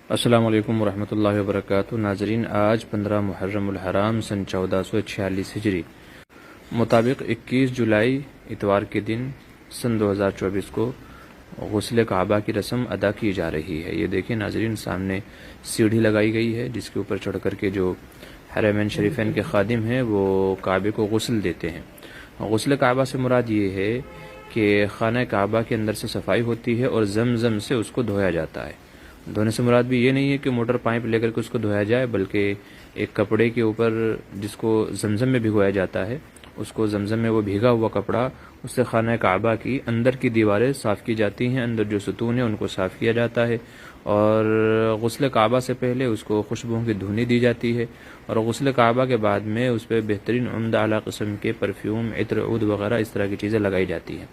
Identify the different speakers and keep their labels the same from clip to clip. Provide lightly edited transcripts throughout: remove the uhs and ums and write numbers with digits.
Speaker 1: السلام علیکم ورحمۃ اللہ وبرکاتہ۔ ناظرین، آج 15 محرم الحرام سن 1446 ہجری مطابق 21 جولائی اتوار کے دن سن 2024 کو غسل کعبہ کی رسم ادا کی جا رہی ہے۔ یہ دیکھیں ناظرین، سامنے سیڑھی لگائی گئی ہے جس کے اوپر چڑھ کر کے جو حرمین شریفین کے خادم ہیں وہ کعبے کو غسل دیتے ہیں۔ غسل کعبہ سے مراد یہ ہے کہ خانہ کعبہ کے اندر سے صفائی ہوتی ہے اور زمزم سے اس کو دھویا جاتا ہے۔ دھونے سے مراد بھی یہ نہیں ہے کہ موٹر پائپ لے کر کے اس کو دھویا جائے، بلکہ ایک کپڑے کے اوپر جس کو زمزم میں بھگویا جاتا ہے، اس کو زمزم میں وہ بھیگا ہوا کپڑا، اس سے خانہ کعبہ کی اندر کی دیواریں صاف کی جاتی ہیں، اندر جو ستون ہیں ان کو صاف کیا جاتا ہے، اور غسل کعبہ سے پہلے اس کو خوشبوؤں کی دھونی دی جاتی ہے، اور غسل کعبہ کے بعد میں اس پہ بہترین عمدہ اعلیٰ قسم کے پرفیوم، عطر، عود وغیرہ اس طرح کی چیزیں لگائی جاتی ہیں۔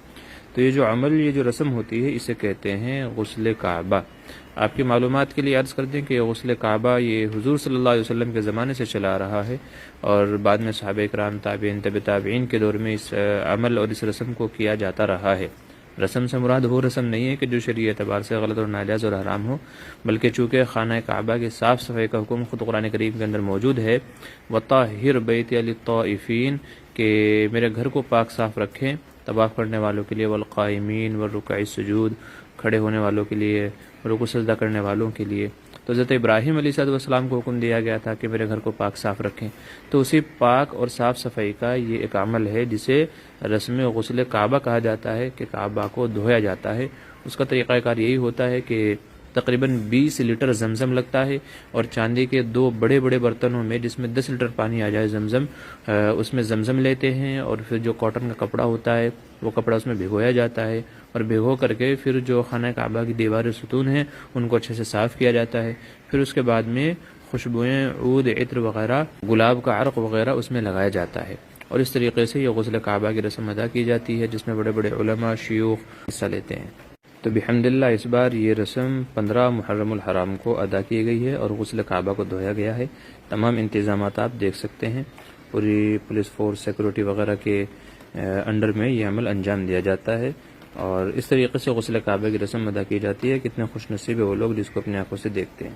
Speaker 1: تو یہ جو عمل، یہ جو رسم ہوتی ہے، اسے کہتے ہیں غسل کعبہ۔ آپ کی معلومات کے لیے عرض کر دیں کہ غسل کعبہ یہ حضور صلی اللہ علیہ وسلم کے زمانے سے چلا آ رہا ہے، اور بعد میں صحابہ اکرام، تابعین، تبع تابعین کے دور میں اس عمل اور اس رسم کو کیا جاتا رہا ہے۔ رسم سے مراد وہ رسم نہیں ہے کہ جو شرعی اعتبار سے غلط اور ناجائز اور حرام ہو، بلکہ چونکہ خانہ کعبہ کے صاف صفائی کا حکم خود قرآن کریم کے اندر موجود ہے، وَطَهِّرْ بَيْتِيَ لِلطَّائِفِينَ، کہ میرے گھر کو پاک صاف رکھیں طواف کرنے والوں کے لیے، والقائمین والرکع السجود، کھڑے ہونے والوں کے لیے، رکوع سجدہ کرنے والوں کے لیے۔ تو حضرت ابراہیم علیہ السلام کو حکم دیا گیا تھا کہ میرے گھر کو پاک صاف رکھیں، تو اسی پاک اور صاف صفائی کا یہ ایک عمل ہے جسے رسم غسل کعبہ کہا جاتا ہے، کہ کعبہ کو دھویا جاتا ہے۔ اس کا طریقہ کار یہی ہوتا ہے کہ تقریباً 20 لیٹر زمزم لگتا ہے، اور چاندی کے 2 بڑے بڑے برتنوں میں جس میں 10 لیٹر پانی آ جائے زمزم، اس میں زمزم لیتے ہیں، اور پھر جو کاٹن کا کپڑا ہوتا ہے وہ کپڑا اس میں بھگویا جاتا ہے، اور بھگو کر کے پھر جو خانہ کعبہ کی دیوار ستون ہیں ان کو اچھے سے صاف کیا جاتا ہے۔ پھر اس کے بعد میں خوشبوئیں، عود، عطر وغیرہ، گلاب کا عرق وغیرہ اس میں لگایا جاتا ہے، اور اس طریقے سے یہ غسل کعبہ کی رسم ادا کی جاتی ہے، جس میں بڑے بڑے علماء، شیوخ حصہ لیتے ہیں۔ تو بحمداللہ اس بار یہ رسم 15 محرم الحرام کو ادا کی گئی ہے، اور غسل کعبہ کو دھویا گیا ہے۔ تمام انتظامات آپ دیکھ سکتے ہیں، پوری پولیس فورس، سیکورٹی وغیرہ کے انڈر میں یہ عمل انجام دیا جاتا ہے، اور اس طریقے سے غسل کعبہ کی رسم ادا کی جاتی ہے۔ کتنے خوش نصیب ہے وہ لوگ جس کو اپنی آنکھوں سے دیکھتے ہیں۔